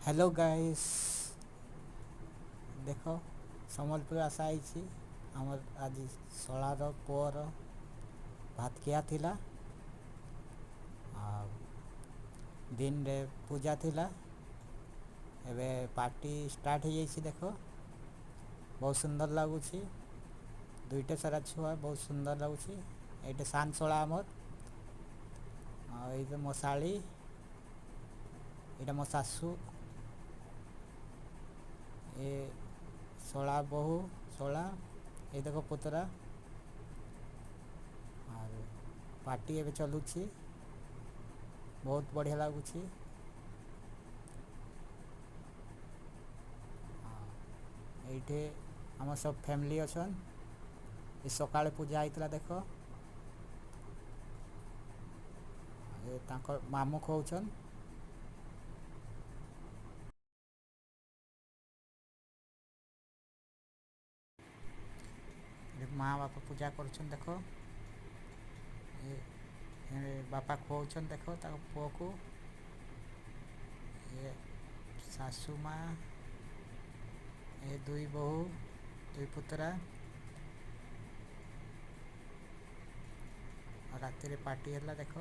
hello guys देख सम्बलपुर आशा आई आमर आज शलार पुअर भात खिया थिला दिन रे पूजा थिला एबे पार्टी स्टार्ट हो जाइए देख बहुत सुंदर लगुच दुईटा सारा छुआ बहुत सुंदर लगुच ये सान शला आमर ये मो शाड़ी ये मो सासू ये शला बहु शला ये देख पुतरा और पार्टी एवं चलुची बहुत बढ़िया लगुच ये आम सब फैमिली अच्छा सकाଳେ पूजा होता देख ये मामू खोचन माँ बापा पूजा कर देख ये बापा खुआन देख पुआ को ये सासू माँ ये दुई बहु दुई पुतरा राति रे पार्टी है देख